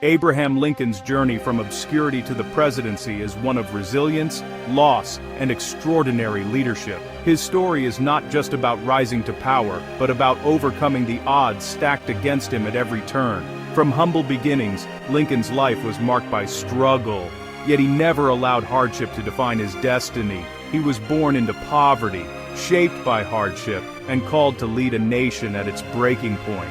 Abraham Lincoln's journey from obscurity to the presidency is one of resilience, loss, and extraordinary leadership. His story is not just about rising to power, but about overcoming the odds stacked against him at every turn. From humble beginnings, Lincoln's life was marked by struggle, yet he never allowed hardship to define his destiny. He was born into poverty, shaped by hardship, and called to lead a nation at its breaking point.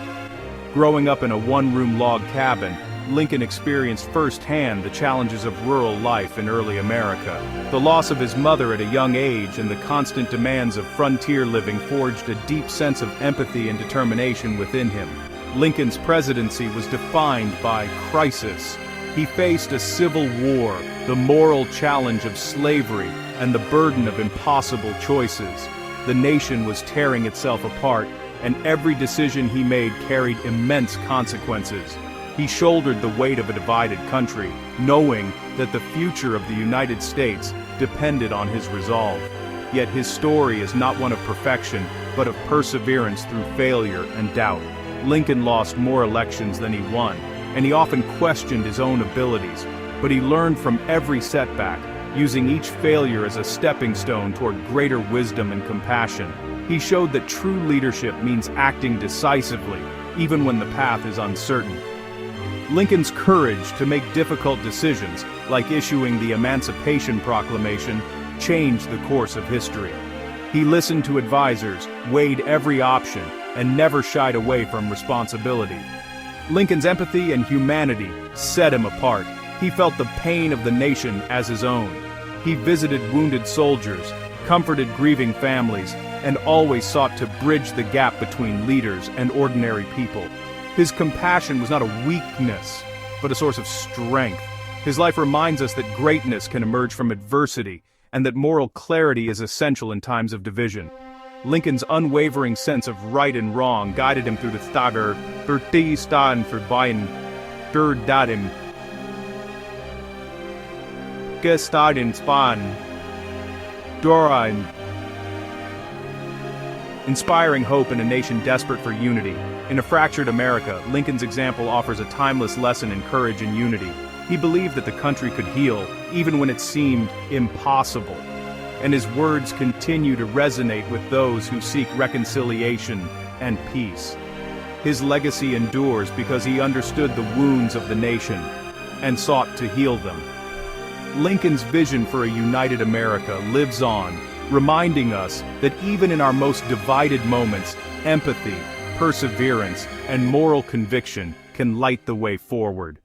Growing up in a one-room log cabin, Lincoln experienced firsthand the challenges of rural life in early America. The loss of his mother at a young age and the constant demands of frontier living forged a deep sense of empathy and determination within him. Lincoln's presidency was defined by crisis. He faced a civil war, the moral challenge of slavery, and the burden of impossible choices. The nation was tearing itself apart, and every decision he made carried immense consequences. He shouldered the weight of a divided country, knowing that the future of the United States depended on his resolve. Yet his story is not one of perfection, but of perseverance through failure and doubt. Lincoln lost more elections than he won, and he often questioned his own abilities, but he learned from every setback, using each failure as a stepping stone toward greater wisdom and compassion. He showed that true leadership means acting decisively, even when the path is uncertain. Lincoln's courage to make difficult decisions, like issuing the Emancipation Proclamation, changed the course of history. He listened to advisors, weighed every option, and never shied away from responsibility. Lincoln's empathy and humanity set him apart. He felt the pain of the nation as his own. He visited wounded soldiers, comforted grieving families, and always sought to bridge the gap between leaders and ordinary people. His compassion was not a weakness, but a source of strength. His life reminds us that greatness can emerge from adversity, and that moral clarity is essential in times of division. Lincoln's unwavering sense of right and wrong guided him through the stagger, Bertie staan for Bayern, dadim, Gestad in Span, Dorain. Inspiring hope in a nation desperate for unity. In a fractured America, Lincoln's example offers a timeless lesson in courage and unity. He believed that the country could heal, even when it seemed impossible. And his words continue to resonate with those who seek reconciliation and peace. His legacy endures because he understood the wounds of the nation and sought to heal them. Lincoln's vision for a united America lives on, reminding us that even in our most divided moments, empathy, perseverance, and moral conviction can light the way forward.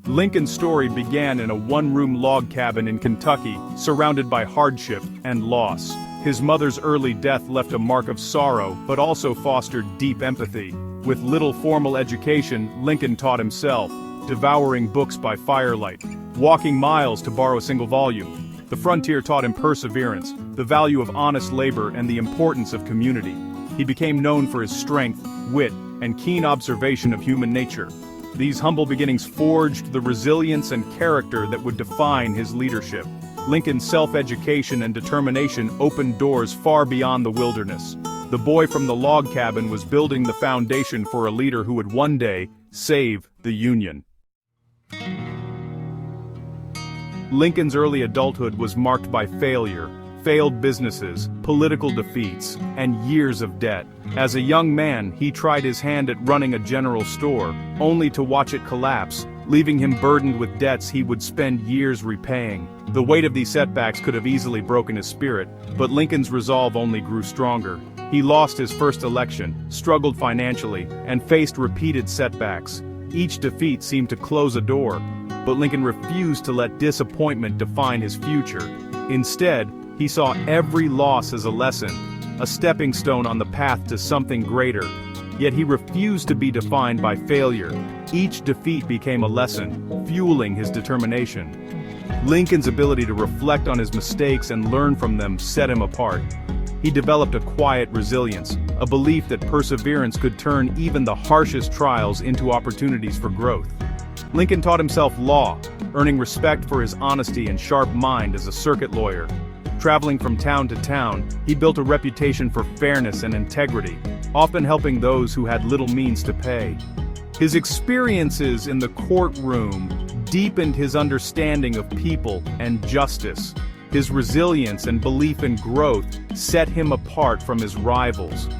Lincoln's story began in a one-room log cabin in Kentucky, surrounded by hardship and loss. His mother's early death left a mark of sorrow, but also fostered deep empathy. With little formal education, Lincoln taught himself, devouring books by firelight, walking miles to borrow a single volume. The frontier taught him perseverance, the value of honest labor, and the importance of community. He became known for his strength, wit, and keen observation of human nature. These humble beginnings forged the resilience and character that would define his leadership. Lincoln's self-education and determination opened doors far beyond the wilderness. The boy from the log cabin was building the foundation for a leader who would one day save the Union. Lincoln's early adulthood was marked by failure, failed businesses, political defeats, and years of debt. As a young man, he tried his hand at running a general store, only to watch it collapse, leaving him burdened with debts he would spend years repaying. The weight of these setbacks could have easily broken his spirit, but Lincoln's resolve only grew stronger. He lost his first election, struggled financially, and faced repeated setbacks. Each defeat seemed to close a door, but Lincoln refused to let disappointment define his future. Instead, he saw every loss as a lesson, a stepping stone on the path to something greater. Yet he refused to be defined by failure. Each defeat became a lesson, fueling his determination. Lincoln's ability to reflect on his mistakes and learn from them set him apart. He developed a quiet resilience, a belief that perseverance could turn even the harshest trials into opportunities for growth. Lincoln taught himself law, earning respect for his honesty and sharp mind as a circuit lawyer. Traveling from town to town, he built a reputation for fairness and integrity, often helping those who had little means to pay. His experiences in the courtroom deepened his understanding of people and justice. His resilience and belief in growth set him apart from his rivals.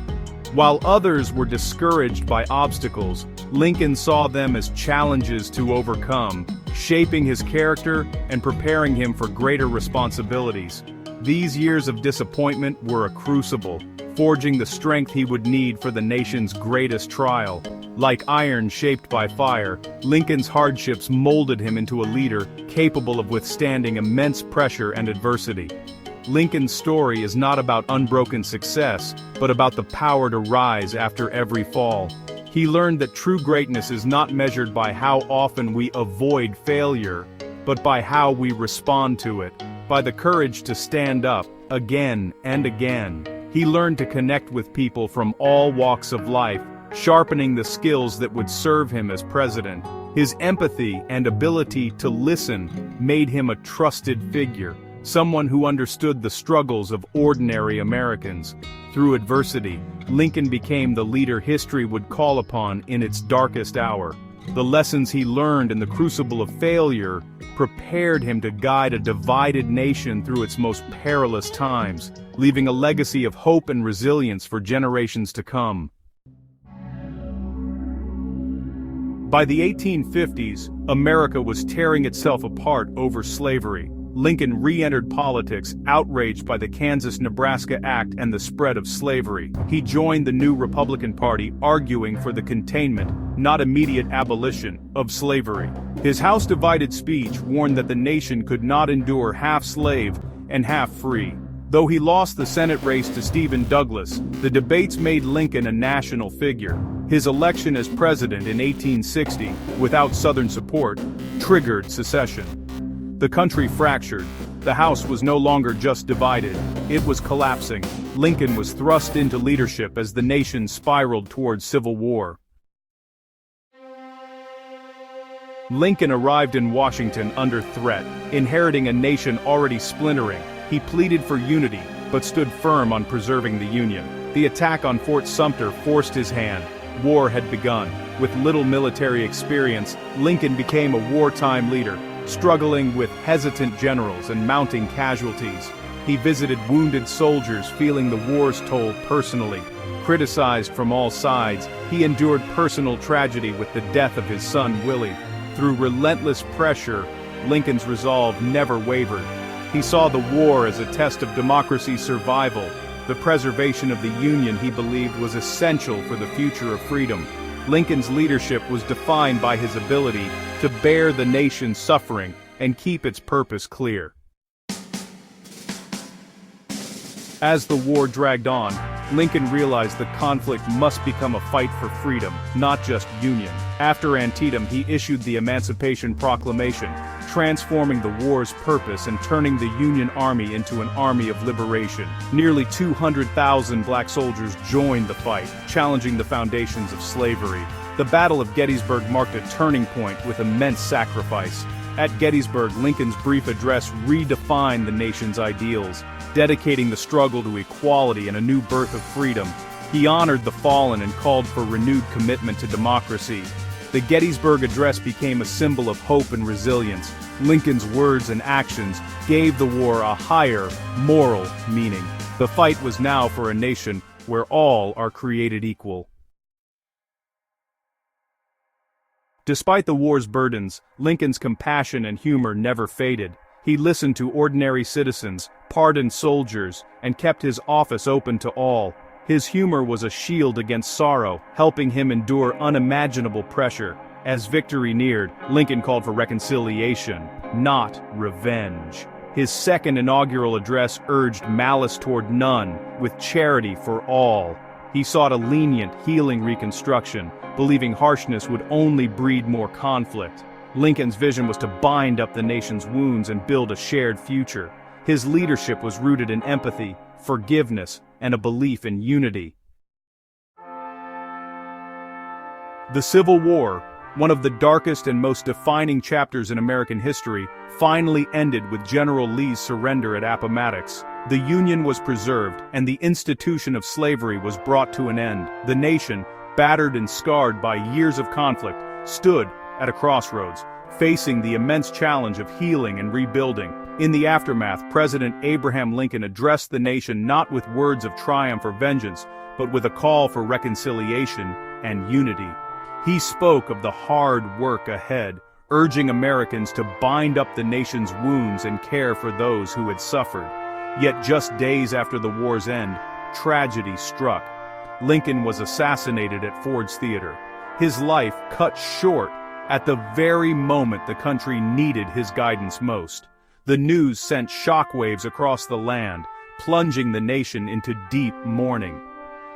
While others were discouraged by obstacles, Lincoln saw them as challenges to overcome, shaping his character and preparing him for greater responsibilities. These years of disappointment were a crucible, forging the strength he would need for the nation's greatest trial. Like iron shaped by fire, Lincoln's hardships molded him into a leader capable of withstanding immense pressure and adversity. Lincoln's story is not about unbroken success, but about the power to rise after every fall. He learned that true greatness is not measured by how often we avoid failure, but by how we respond to it, by the courage to stand up, again and again. He learned to connect with people from all walks of life, sharpening the skills that would serve him as president. His empathy and ability to listen made him a trusted figure, someone who understood the struggles of ordinary Americans. Through adversity, Lincoln became the leader history would call upon in its darkest hour. The lessons he learned in the crucible of failure prepared him to guide a divided nation through its most perilous times, leaving a legacy of hope and resilience for generations to come. By the 1850s, America was tearing itself apart over slavery. Lincoln re-entered politics, outraged by the Kansas-Nebraska Act and the spread of slavery. He joined the new Republican Party, arguing for the containment, not immediate abolition, of slavery. His House-divided speech warned that the nation could not endure half slave and half free. Though he lost the Senate race to Stephen Douglas, the debates made Lincoln a national figure. His election as president in 1860, without Southern support, triggered secession. The country fractured. The House was no longer just divided, it was collapsing. Lincoln was thrust into leadership as the nation spiraled towards civil war. Lincoln arrived in Washington under threat, inheriting a nation already splintering. He pleaded for unity, but stood firm on preserving the Union. The attack on Fort Sumter forced his hand. War had begun. With little military experience, Lincoln became a wartime leader, struggling with hesitant generals and mounting casualties. He visited wounded soldiers, feeling the war's toll personally. Criticized from all sides, he endured personal tragedy with the death of his son Willie. Through relentless pressure, Lincoln's resolve never wavered. He saw the war as a test of democracy's survival. The preservation of the Union, he believed, was essential for the future of freedom. Lincoln's leadership was defined by his ability to bear the nation's suffering and keep its purpose clear. As the war dragged on, Lincoln realized the conflict must become a fight for freedom, not just union. After Antietam, he issued the Emancipation Proclamation, transforming the war's purpose and turning the Union Army into an army of liberation. Nearly 200,000 black soldiers joined the fight, challenging the foundations of slavery. The Battle of Gettysburg marked a turning point with immense sacrifice. At Gettysburg, Lincoln's brief address redefined the nation's ideals, dedicating the struggle to equality and a new birth of freedom. He honored the fallen and called for renewed commitment to democracy. The Gettysburg Address became a symbol of hope and resilience. Lincoln's words and actions gave the war a higher, moral meaning. The fight was now for a nation where all are created equal. Despite the war's burdens, Lincoln's compassion and humor never faded. He listened to ordinary citizens, pardoned soldiers, and kept his office open to all. His humor was a shield against sorrow, helping him endure unimaginable pressure. As victory neared, Lincoln called for reconciliation, not revenge. His second inaugural address urged malice toward none, with charity for all. He sought a lenient, healing reconstruction, believing harshness would only breed more conflict. Lincoln's vision was to bind up the nation's wounds and build a shared future. His leadership was rooted in empathy, forgiveness, and a belief in unity. The Civil War, one of the darkest and most defining chapters in American history, finally ended with General Lee's surrender at Appomattox. The Union was preserved, and the institution of slavery was brought to an end. The nation, battered and scarred by years of conflict, stood at a crossroads, facing the immense challenge of healing and rebuilding. In the aftermath, President Abraham Lincoln addressed the nation not with words of triumph or vengeance, but with a call for reconciliation and unity. He spoke of the hard work ahead, urging Americans to bind up the nation's wounds and care for those who had suffered. Yet just days after the war's end, tragedy struck. Lincoln was assassinated at Ford's Theater, his life cut short at the very moment the country needed his guidance most. The news sent shockwaves across the land, plunging the nation into deep mourning.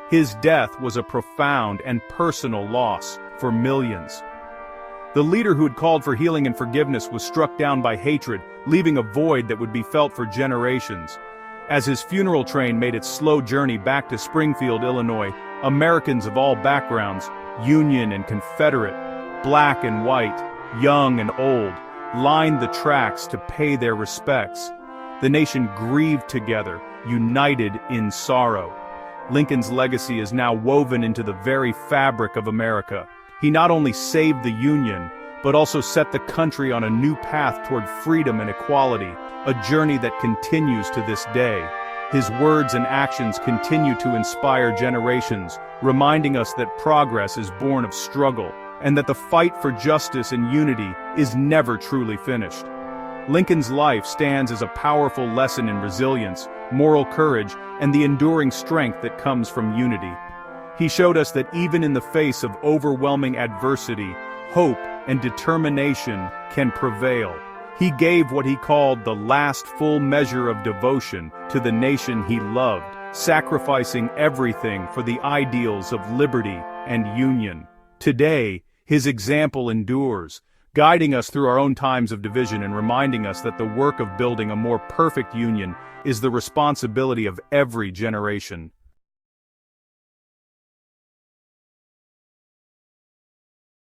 His death was a profound and personal loss for millions. The leader who had called for healing and forgiveness was struck down by hatred, leaving a void that would be felt for generations. As his funeral train made its slow journey back to Springfield, Illinois, Americans of all backgrounds, Union and Confederate, black and white, young and old, lined the tracks to pay their respects. The nation grieved together, united in sorrow. Lincoln's legacy is now woven into the very fabric of America. He not only saved the Union, but also set the country on a new path toward freedom and equality, a journey that continues to this day. His words and actions continue to inspire generations, reminding us that progress is born of struggle, and that the fight for justice and unity is never truly finished. Lincoln's life stands as a powerful lesson in resilience, moral courage, and the enduring strength that comes from unity. He showed us that even in the face of overwhelming adversity, hope and determination can prevail. He gave what he called the last full measure of devotion to the nation he loved, sacrificing everything for the ideals of liberty and union. Today, his example endures, guiding us through our own times of division and reminding us that the work of building a more perfect union is the responsibility of every generation.